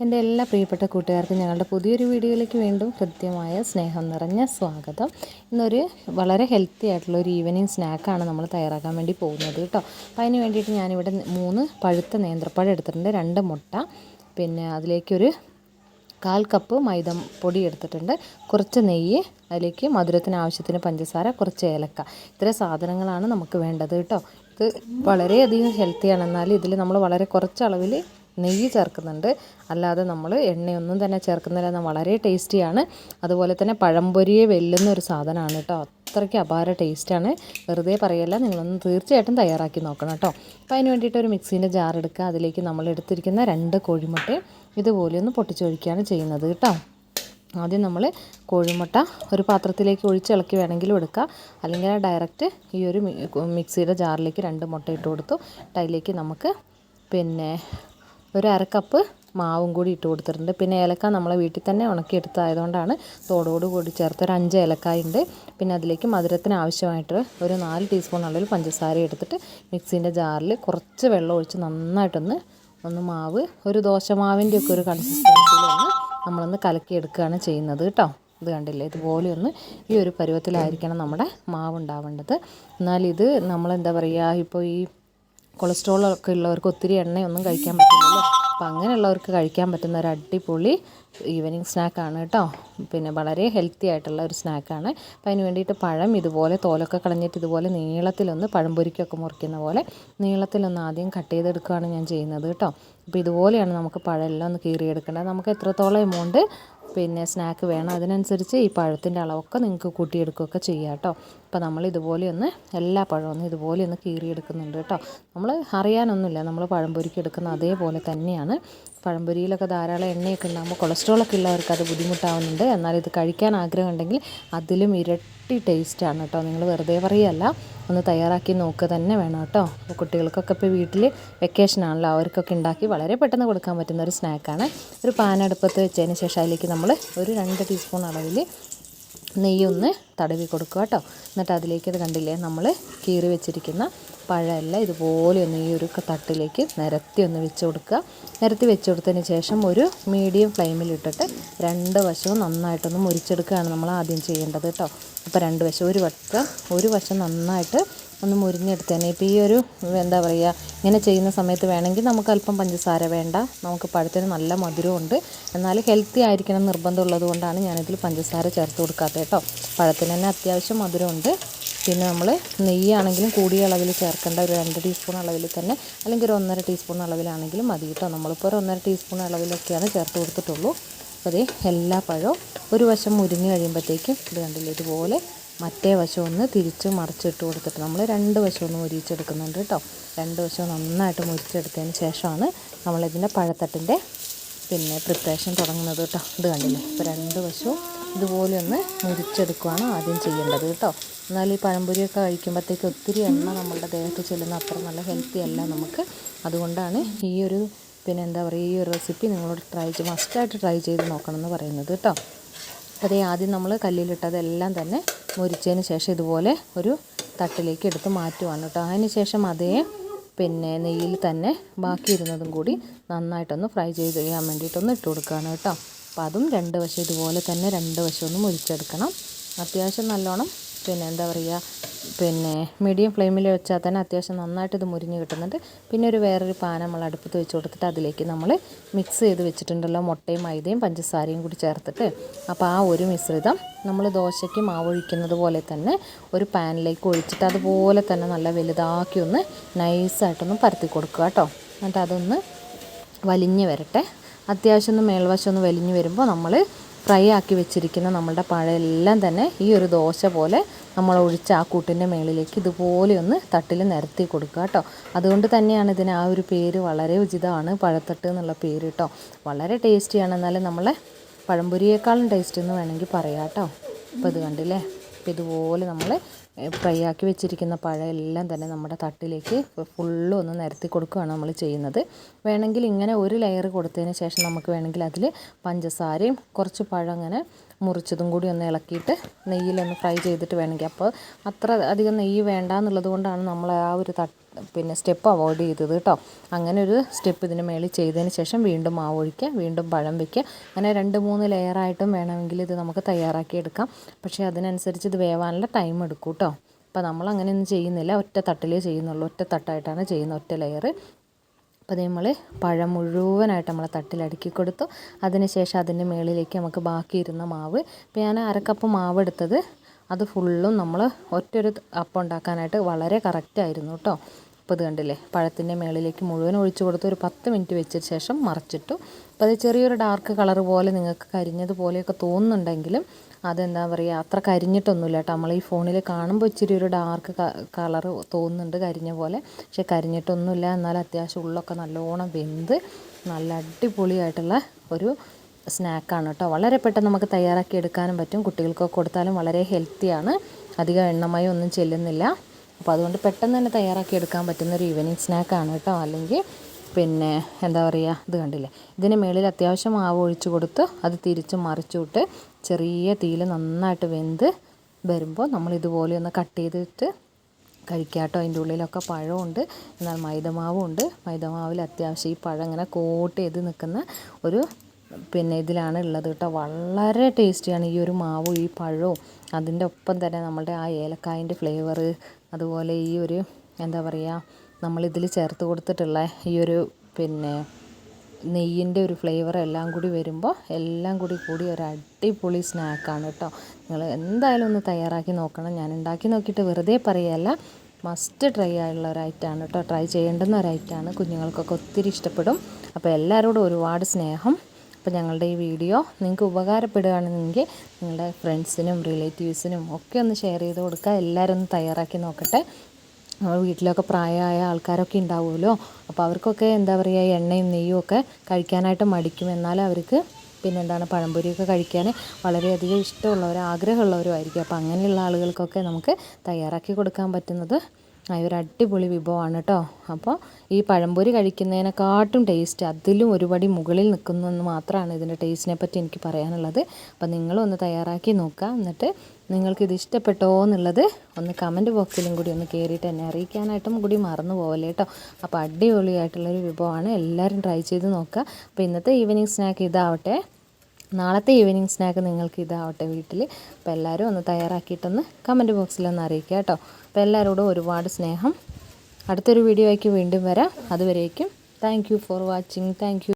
എൻ്റെ എല്ലാ പ്രിയപ്പെട്ട കൂട്ടുകാർക്കും ഞങ്ങളുടെ പുതിയൊരു വീഡിയോയിലേക്ക് വീണ്ടും കൃത്യമായ സ്നേഹം നിറഞ്ഞ സ്വാഗതം. ഇന്നൊരു വളരെ ഹെൽത്തി ആയിട്ടുള്ള ഒരു ഈവനിങ് സ്നാക്കാണ് നമ്മൾ തയ്യാറാക്കാൻ വേണ്ടി പോകുന്നത് കേട്ടോ. അപ്പോൾ അതിന് വേണ്ടിയിട്ട് ഞാനിവിടെ 3 പഴുത്ത നേന്ത്രപ്പഴം എടുത്തിട്ടുണ്ട്, 2 മുട്ട, പിന്നെ അതിലേക്കൊരു 1/4 കപ്പ് മൈദ പൊടി എടുത്തിട്ടുണ്ട്, കുറച്ച് നെയ്യ്, അതിലേക്ക് മധുരത്തിന് ആവശ്യത്തിന് പഞ്ചസാര, കുറച്ച് ഏലക്ക. ഇത്രയും സാധനങ്ങളാണ് നമുക്ക് വേണ്ടത് കേട്ടോ. ഇത് വളരെയധികം ഹെൽത്തിയാണ്. എന്നാൽ ഇതിൽ നമ്മൾ വളരെ കുറച്ച് അളവിൽ നെയ്യ് ചേർക്കുന്നുണ്ട്, അല്ലാതെ നമ്മൾ എണ്ണയൊന്നും തന്നെ ചേർക്കുന്നില്ല. എന്നാൽ വളരെ ടേസ്റ്റിയാണ്. അതുപോലെ തന്നെ പഴംപൊരിയെ വെല്ലുന്ന ഒരു സാധനമാണ് കേട്ടോ. അത്രയ്ക്ക് അപാര ടേസ്റ്റാണ്, വെറുതെ പറയല്ല. നിങ്ങളൊന്ന് തീർച്ചയായിട്ടും തയ്യാറാക്കി നോക്കണം കേട്ടോ. അപ്പോൾ അതിന് വേണ്ടിയിട്ട് ഒരു മിക്സീൻ്റെ ജാർ എടുക്കുക. അതിലേക്ക് നമ്മൾ എടുത്തിരിക്കുന്ന 2 കോഴിമുട്ടയും ഇതുപോലെ ഒന്ന് പൊട്ടിച്ചൊഴിക്കുകയാണ് ചെയ്യുന്നത് കേട്ടോ. ആദ്യം നമ്മൾ കോഴിമുട്ട ഒരു പാത്രത്തിലേക്ക് ഒഴിച്ചിളക്കി വേണമെങ്കിലും എടുക്കുക, അല്ലെങ്കിൽ ഡയറക്റ്റ് ഈ ഒരു മിക്സിയുടെ ജാറിലേക്ക് 2 മുട്ട ഇട്ട് കൊടുത്തു. അതിലേക്ക് നമുക്ക് പിന്നെ ഒരു 1/2 കപ്പ് മാവും കൂടി ഇട്ട് കൊടുത്തിട്ടുണ്ട്. പിന്നെ ഏലക്ക നമ്മളെ വീട്ടിൽ തന്നെ ഉണക്കിയെടുത്തതായതുകൊണ്ടാണ് തോടോട് കൂടി ചേർത്ത് ഒരു 5 ഏലക്കായ ഉണ്ട്. പിന്നെ അതിലേക്ക് മധുരത്തിന് ആവശ്യമായിട്ട് ഒരു 4 ടീസ്പൂൺ അളവിൽ പഞ്ചസാര എടുത്തിട്ട് മിക്സീൻ്റെ ജാറിൽ കുറച്ച് വെള്ളം ഒഴിച്ച് നന്നായിട്ടൊന്ന് മാവ് ഒരു ദോശമാവിൻ്റെ ഒക്കെ ഒരു കൺസിസ്റ്റൻസിയിലൊന്ന് നമ്മളൊന്ന് കലക്കിയെടുക്കുകയാണ് ചെയ്യുന്നത് കേട്ടോ. ഇത് കണ്ടില്ലേ, ഇതുപോലെ ഒന്ന് ഈ ഒരു പരുവത്തിലായിരിക്കണം നമ്മുടെ മാവ് ഉണ്ടാവേണ്ടത്. എന്നാൽ ഇത് നമ്മളെന്താ പറയുക, ഇപ്പോൾ ഈ കൊളസ്ട്രോളൊക്കെ ഉള്ളവർക്ക് ഒത്തിരി എണ്ണയൊന്നും കഴിക്കാൻ പറ്റില്ലല്ലോ. അപ്പോൾ അങ്ങനെയുള്ളവർക്ക് കഴിക്കാൻ പറ്റുന്ന ഒരു അടിപൊളി ഈവനിങ് സ്നാക്കാണ് കേട്ടോ. പിന്നെ വളരെ ഹെൽത്തി ആയിട്ടുള്ള ഒരു സ്നാക്കാണ്. അപ്പോൾ അതിന് വേണ്ടിയിട്ട് പഴം ഇതുപോലെ തോലൊക്കെ കളഞ്ഞിട്ട് ഇതുപോലെ നീളത്തിലൊന്ന് പഴംപൊരിക്കൊക്കെ മുറിക്കുന്ന പോലെ നീളത്തിലൊന്ന് ആദ്യം കട്ട് ചെയ്തെടുക്കുകയാണ് ഞാൻ ചെയ്യുന്നത് കേട്ടോ. അപ്പോൾ ഇതുപോലെയാണ് നമുക്ക് പഴം എല്ലാം ഒന്ന് കീറിയെടുക്കേണ്ടത്. നമുക്ക് എത്രത്തോളം എമൗണ്ട് പിന്നെ സ്നാക്ക് വേണം അതിനനുസരിച്ച് ഈ പഴത്തിൻ്റെ അളവൊക്കെ നിങ്ങൾക്ക് കൂട്ടിയെടുക്കുകയൊക്കെ ചെയ്യാം കേട്ടോ. അപ്പോൾ നമ്മൾ ഇതുപോലെ ഒന്ന് എല്ലാ പഴമൊന്നും ഇതുപോലെ ഒന്ന് കീറിയെടുക്കുന്നുണ്ട് കേട്ടോ. നമ്മൾ അറിയാനൊന്നുമില്ല, നമ്മൾ പഴംപൊരിക്ക് എടുക്കുന്ന അതേപോലെ തന്നെയാണ്. പഴംപൊരിയിലൊക്കെ ധാരാളം എണ്ണയൊക്കെ ഉണ്ടാകുമ്പോൾ കൊളസ്ട്രോളൊക്കെ ഉള്ളവർക്ക് അത് ബുദ്ധിമുട്ടാവുന്നുണ്ട്. എന്നാൽ ഇത് കഴിക്കാൻ ആഗ്രഹമുണ്ടെങ്കിൽ അതിലും ഇരട്ടി ടേസ്റ്റാണ് കേട്ടോ. നിങ്ങൾ വെറുതെ പറയുകയല്ല, ഒന്ന് തയ്യാറാക്കി നോക്കുക തന്നെ വേണം കേട്ടോ. അപ്പോൾ കുട്ടികൾക്കൊക്കെ ഇപ്പോൾ വീട്ടിൽ വെക്കേഷനാണല്ലോ, അവർക്കൊക്കെ ഉണ്ടാക്കി വളരെ പെട്ടെന്ന് കൊടുക്കാൻ പറ്റുന്ന ഒരു സ്നാക്കാണ്. ഒരു പാൻ അടുപ്പത്ത് വെച്ചതിന് ശേഷം അതിലേക്ക് നമ്മൾ ഒരു 2 ടീസ്പൂൺ അളവിൽ നെയ്യൊന്ന് തടവി കൊടുക്കുക കേട്ടോ. എന്നിട്ട് അതിലേക്ക് ഇത് കണ്ടില്ലേ, നമ്മൾ കീറി വെച്ചിരിക്കുന്ന പഴമെല്ലാം ഇതുപോലെ ഒന്ന് ഈ ഒരു തട്ടിലേക്ക് നിരത്തി ഒന്ന് വെച്ച് കൊടുക്കുക. നിരത്തി വെച്ച് കൊടുത്തതിന് ശേഷം ഒരു മീഡിയം ഫ്ലെയിമിലിട്ടിട്ട് 2 വശവും നന്നായിട്ടൊന്ന് മുരിച്ചെടുക്കുകയാണ് നമ്മൾ ആദ്യം ചെയ്യേണ്ടത് കേട്ടോ. അപ്പോൾ 2 വശം ഒരു വശം നന്നായിട്ട് ഒന്ന് മുരിഞ്ഞെടുത്തേനെ. ഇപ്പോൾ ഈ ഒരു എന്താ പറയുക, ഇങ്ങനെ ചെയ്യുന്ന സമയത്ത് വേണമെങ്കിൽ നമുക്ക് അല്പം പഞ്ചസാര വേണ്ട, നമുക്ക് പഴത്തിന് നല്ല മധുരമുണ്ട്. എന്നാൽ ഹെൽത്തി ആയിരിക്കണം നിർബന്ധമുള്ളത് കൊണ്ടാണ് ഞാനിതിൽ പഞ്ചസാര ചേർത്ത് കൊടുക്കാത്തത് കേട്ടോ. പഴത്തിന് തന്നെ അത്യാവശ്യം മധുരമുണ്ട്. പിന്നെ നമ്മൾ നെയ്യാണെങ്കിലും കൂടിയ അളവിൽ ചേർക്കേണ്ട, ഒരു 2 ടീസ്പൂൺ അളവിൽ തന്നെ, അല്ലെങ്കിൽ ഒരു 1.5 ടീസ്പൂൺ അളവിലാണെങ്കിലും മതി കേട്ടോ. നമ്മളിപ്പോൾ ഒരു 1.5 ടീസ്പൂൺ അളവിലൊക്കെയാണ് ചേർത്ത് കൊടുത്തിട്ടുള്ളൂ. അപ്പോൾ അതേ എല്ലാ പഴവും ഒരു വശം മുരിഞ്ഞ് കഴിയുമ്പോഴത്തേക്കും ഇത് കണ്ടില്ലേ, ഇതുപോലെ മറ്റേ വശം ഒന്ന് തിരിച്ച് മറിച്ചിട്ട് കൊടുത്തിട്ട് നമ്മൾ 2 വശം ഒന്ന് മുരിച്ചെടുക്കുന്നുണ്ട് കേട്ടോ. 2 വശവും നന്നായിട്ട് മുരിച്ചെടുത്തതിന് ശേഷമാണ് നമ്മളിതിൻ്റെ പഴത്തട്ടിൻ്റെ പിന്നെ പ്രിപ്പറേഷൻ തുടങ്ങുന്നത് കേട്ടോ. ഇത് കണ്ടില്ലേ, ഇപ്പോൾ 2 വശവും ഇതുപോലെ ഒന്ന് മുരിച്ചെടുക്കുകയാണ് ആദ്യം ചെയ്യേണ്ടത് കേട്ടോ. എന്നാൽ ഈ പഴംപൊരിയൊക്കെ കഴിക്കുമ്പോഴത്തേക്ക് ഒത്തിരി എണ്ണ നമ്മളുടെ ദേഹത്ത് ചെല്ലുന്ന അത്ര നല്ല ഹെൽത്തി അല്ല നമുക്ക്. അതുകൊണ്ടാണ് ഈ ഒരു പിന്നെ എന്താ പറയുക, ഈ ഒരു റെസിപ്പി നിങ്ങളോട് മസ്റ്റായിട്ട് ട്രൈ ചെയ്ത് നോക്കണം എന്ന് പറയുന്നത് കേട്ടോ. അതേ ആദ്യം നമ്മൾ കല്ലിലിട്ടതെല്ലാം തന്നെ മുരിച്ചതിന് ശേഷം ഇതുപോലെ ഒരു തട്ടിലേക്ക് എടുത്ത് മാറ്റുവാണ് കേട്ടോ. അതിന് ശേഷം അതേ പിന്നെ നെയ്യിൽ തന്നെ ബാക്കി ഇരുന്നതും കൂടി നന്നായിട്ടൊന്ന് ഫ്രൈ ചെയ്യാൻ വേണ്ടിയിട്ടൊന്ന് ഇട്ട് കൊടുക്കുകയാണ് കേട്ടോ. അപ്പോൾ അതും 2 വശം ഇതുപോലെ തന്നെ 2 വശം ഒന്ന് മുരിച്ചെടുക്കണം. അത്യാവശ്യം നല്ലോണം പിന്നെ എന്താ പറയുക, പിന്നെ മീഡിയം ഫ്ലെയിമിൽ വെച്ചാൽ തന്നെ അത്യാവശ്യം നന്നായിട്ട് ഇത് മുരിഞ്ഞ് കിട്ടുന്നുണ്ട്. പിന്നെ വേറൊരു പാൻ നമ്മൾ അടുപ്പത്ത് വെച്ച് കൊടുത്തിട്ട് അതിലേക്ക് നമ്മൾ മിക്സ് ചെയ്ത് വെച്ചിട്ടുണ്ടല്ലോ മുട്ടയും മൈദയും പഞ്ചസാരയും കൂടി ചേർത്തിട്ട്, അപ്പോൾ ആ ഒരു മിശ്രിതം നമ്മൾ ദോശയ്ക്ക് മാവ് ഒഴിക്കുന്നത് പോലെ തന്നെ ഒരു പാനിലേക്ക് ഒഴിച്ചിട്ട് അതുപോലെ തന്നെ നല്ല വലുതാക്കി ഒന്ന് നൈസായിട്ടൊന്ന് പരത്തി കൊടുക്കുക കേട്ടോ. എന്നിട്ട് അതൊന്ന് വലിഞ്ഞ് വരട്ടെ. അത്യാവശ്യം ഒന്ന് മേൽവശം ഒന്ന് വലിഞ്ഞ് വരുമ്പോൾ നമ്മൾ ഫ്രൈ ആക്കി വെച്ചിരിക്കുന്ന നമ്മളുടെ പഴമെല്ലാം തന്നെ ഈ ഒരു ദോശ പോലെ നമ്മൾ ഒഴിച്ച ആ കൂട്ടിൻ്റെ മേളിലേക്ക് ഇതുപോലെ ഒന്ന് തട്ടിൽ നിരത്തി കൊടുക്കുക കേട്ടോ. അതുകൊണ്ട് തന്നെയാണ് ഇതിന് ആ ഒരു പേര്, വളരെ ഉചിതമാണ് പഴത്തട്ട് എന്നുള്ള പേര് കേട്ടോ. വളരെ ടേസ്റ്റിയാണ്. എന്നാലും നമ്മളെ പഴംപൊരിയേക്കാളും ടേസ്റ്റ് എന്ന് വേണമെങ്കിൽ പറയാം കേട്ടോ. അപ്പോൾ ഇത് കണ്ടില്ലേ, അപ്പോൾ ഇതുപോലെ നമ്മൾ ഫ്രൈ ആക്കി വെച്ചിരിക്കുന്ന പഴം എല്ലാം തന്നെ നമ്മുടെ തട്ടിലേക്ക് ഫുള്ളും ഒന്ന് നിരത്തി കൊടുക്കുകയാണ് നമ്മൾ ചെയ്യുന്നത്. വേണമെങ്കിൽ ഇങ്ങനെ ഒരു ലെയർ കൊടുത്തതിന് ശേഷം നമുക്ക് വേണമെങ്കിൽ അതിൽ പഞ്ചസാരയും കുറച്ച് പഴം അങ്ങനെ മുറിച്ചതും കൂടി ഒന്ന് ഇളക്കിയിട്ട് നെയ്യിലൊന്ന് ഫ്രൈ ചെയ്തിട്ട് വേണമെങ്കിൽ, അപ്പോൾ അത്ര അധികം നെയ്യ് വേണ്ട എന്നുള്ളത് കൊണ്ടാണ് നമ്മൾ ആ ഒരു പിന്നെ സ്റ്റെപ്പ് അവോയ്ഡ് ചെയ്തത് കേട്ടോ. അങ്ങനെ ഒരു സ്റ്റെപ്പ് ഇതിന് മേളിൽ ചെയ്തതിന് ശേഷം വീണ്ടും മാവ് ഒഴിക്കുക, വീണ്ടും പഴം വയ്ക്കുക. അങ്ങനെ 2-3 ലെയറായിട്ടും വേണമെങ്കിൽ ഇത് നമുക്ക് തയ്യാറാക്കി എടുക്കാം. പക്ഷേ അതിനനുസരിച്ച് ഇത് വേവാനുള്ള ടൈം എടുക്കും കേട്ടോ. അപ്പോൾ നമ്മളങ്ങനെയൊന്നും ചെയ്യുന്നില്ല, ഒറ്റ തട്ടിലേ ചെയ്യുന്നുള്ളൂ. ഒറ്റ തട്ടായിട്ടാണ് ചെയ്യുന്നത്, ഒറ്റ ലെയർ. അപ്പോൾ നമ്മൾ പഴം മുഴുവനായിട്ട് നമ്മൾ തട്ടിലടുക്കി കൊടുത്തു. അതിനുശേഷം അതിൻ്റെ മുകളിലേക്ക് നമുക്ക് ബാക്കി ഇരുന്ന മാവ്, ഇപ്പോൾ ഞാൻ 1/2 കപ്പ് മാവ് എടുത്തത്, അത് ഫുള്ളും നമ്മൾ ഒറ്റൊരു അപ്പം ഉണ്ടാക്കാനായിട്ട് വളരെ കറക്റ്റായിരുന്നു കേട്ടോ. അപ്പോൾ ഇത് കണ്ടില്ലേ, പഴത്തിൻ്റെ മുകളിലേക്ക് മുഴുവൻ ഒഴിച്ചു കൊടുത്ത് ഒരു 10 മിനിറ്റ് വെച്ച ശേഷം മറിച്ചിട്ടു. അപ്പോൾ അത് ചെറിയൊരു ഡാർക്ക് കളർ പോലെ നിങ്ങൾക്ക് കരിഞ്ഞതുപോലെയൊക്കെ തോന്നുന്നുണ്ടെങ്കിലും അതെന്താ പറയുക, അത്ര കരിഞ്ഞിട്ടൊന്നുമില്ല കേട്ടോ. നമ്മൾ ഈ ഫോണിൽ കാണുമ്പോൾ ഇച്ചിരി ഒരു ഡാർക്ക് കളർ തോന്നുന്നുണ്ട്, കരിഞ്ഞ പോലെ. പക്ഷേ കരിഞ്ഞിട്ടൊന്നുമില്ല. എന്നാൽ അത്യാവശ്യം ഉള്ളൊക്കെ നല്ലോണം വെന്ത് നല്ല അടിപൊളിയായിട്ടുള്ള ഒരു സ്നാക്കാണ് കേട്ടോ. വളരെ പെട്ടെന്ന് നമുക്ക് തയ്യാറാക്കി എടുക്കാനും പറ്റും. കുട്ടികൾക്കൊക്കെ കൊടുത്താലും വളരെ ഹെൽത്തിയാണ്, അധികം എണ്ണമയം ഒന്നും ചെല്ലുന്നില്ല. അപ്പോൾ അതുകൊണ്ട് പെട്ടെന്ന് തന്നെ തയ്യാറാക്കി എടുക്കാൻ പറ്റുന്നൊരു ഈവനിങ് സ്നാക്കാണ് കേട്ടോ. അല്ലെങ്കിൽ പിന്നെ എന്താ പറയുക, ഇത് കണ്ടില്ലേ, ഇതിന് മുകളിൽ അത്യാവശ്യം മാവ് ഒഴിച്ച് കൊടുത്ത് അത് തിരിച്ച് മറിച്ചുവിട്ട് ചെറിയ തീയിൽ നന്നായിട്ട് വെന്ത് വരുമ്പോൾ നമ്മൾ ഇതുപോലെ ഒന്ന് കട്ട് ചെയ്തിട്ട് കഴിക്കാം കേട്ടോ. അതിൻ്റെ ഉള്ളിലൊക്കെ പഴമുണ്ട്, എന്നാൽ മൈദമാവും ഉണ്ട്. മൈദമാവിൽ അത്യാവശ്യം ഈ പഴം ഇങ്ങനെ കോട്ട് ചെയ്ത് നിൽക്കുന്ന ഒരു പിന്നെ ഇതിലാണ് ഉള്ളത് കേട്ടോ. വളരെ ടേസ്റ്റിയാണ് ഈ ഒരു മാവും ഈ പഴവും. അതിൻ്റെ ഒപ്പം തന്നെ നമ്മളുടെ ആ ഏലക്കായൻ്റെ ഫ്ലേവർ, അതുപോലെ ഈ ഒരു എന്താ പറയുക, നമ്മളിതിൽ ചേർത്ത് കൊടുത്തിട്ടുള്ള ഈ ഒരു പിന്നെ നെയ്യിൻ്റെ ഒരു ഫ്ലേവർ എല്ലാം കൂടി വരുമ്പോൾ എല്ലാം കൂടി ഒരു അടിപൊളി സ്നാക്കാണ് കേട്ടോ. നിങ്ങൾ എന്തായാലും ഒന്ന് തയ്യാറാക്കി നോക്കണം. ഞാൻ ഉണ്ടാക്കി നോക്കിയിട്ട് വെറുതെ പറയുകയല്ല, മസ്റ്റ് ട്രൈ ആയുള്ള ഒരു ഐറ്റമാണ് കേട്ടോ. ട്രൈ ചെയ്യേണ്ടുന്ന ഒരു ഐറ്റമാണ്, കുഞ്ഞുങ്ങൾക്കൊക്കെ ഒത്തിരി ഇഷ്ടപ്പെടും. അപ്പോൾ എല്ലാവരോടും ഒരുപാട് സ്നേഹം. അപ്പോൾ ഞങ്ങളുടെ ഈ വീഡിയോ നിങ്ങൾക്ക് ഉപകാരപ്പെടുകയാണെങ്കിൽ നിങ്ങളുടെ ഫ്രണ്ട്സിനും റിലേറ്റീവ്സിനും ഒക്കെ ഒന്ന് ഷെയർ ചെയ്ത് കൊടുക്കുക. എല്ലാവരും ഒന്ന് തയ്യാറാക്കി നോക്കട്ടെ. നമ്മൾ വീട്ടിലൊക്കെ പ്രായമായ ആൾക്കാരൊക്കെ ഉണ്ടാവുമല്ലോ, അപ്പോൾ അവർക്കൊക്കെ എന്താ പറയുക, എണ്ണയും നെയ്യും ഒക്കെ കഴിക്കാനായിട്ട് മടിക്കും. എന്നാൽ അവർക്ക് പിന്നെന്താണ് പഴംപൊരിയൊക്കെ കഴിക്കാൻ വളരെയധികം ഇഷ്ടമുള്ളവരും ആഗ്രഹമുള്ളവരും ആയിരിക്കും. അപ്പോൾ അങ്ങനെയുള്ള ആളുകൾക്കൊക്കെ നമുക്ക് തയ്യാറാക്കി കൊടുക്കാൻ പറ്റുന്നത് ഒരു അടിപൊളി വിഭവമാണ് കേട്ടോ. അപ്പോൾ ഈ പഴംപൊരി കഴിക്കുന്നതിനെക്കാട്ടും ടേസ്റ്റ് അതിലും ഒരുപടി മുകളിൽ നിൽക്കുന്നതെന്ന് മാത്രമാണ് ഇതിൻ്റെ ടേസ്റ്റിനെ പറ്റി എനിക്ക് പറയാനുള്ളത്. അപ്പോൾ നിങ്ങളൊന്ന് തയ്യാറാക്കി നോക്കുക. എന്നിട്ട് നിങ്ങൾക്കിത് ഇഷ്ടപ്പെട്ടോ എന്നുള്ളത് ഒന്ന് കമൻറ്റ് ബോക്സിലും കൂടി ഒന്ന് കയറിയിട്ട് എന്നെ അറിയിക്കാനായിട്ടും കൂടി മറന്നു പോകല്ലേ കേട്ടോ. അപ്പോൾ അടിപൊളിയായിട്ടുള്ളൊരു വിഭവമാണ്, എല്ലാവരും ട്രൈ ചെയ്ത് നോക്കുക. അപ്പോൾ ഇന്നത്തെ ഈവനിങ് സ്നാക്ക് ഇതാവട്ടെ, നാളത്തെ ഈവനിങ് സ്നാക്ക് നിങ്ങൾക്ക് ഇതാവട്ടെ വീട്ടിൽ. അപ്പോൾ എല്ലാവരും ഒന്ന് തയ്യാറാക്കിയിട്ടൊന്ന് കമൻറ്റ് ബോക്സിലൊന്ന് അറിയിക്കുക കേട്ടോ. അപ്പോൾ എല്ലാവരോടും ഒരുപാട് സ്നേഹം. അടുത്തൊരു വീഡിയോ ആക്കി വീണ്ടും വരാം. അതുവരേക്കും thank you for watching. Thank you.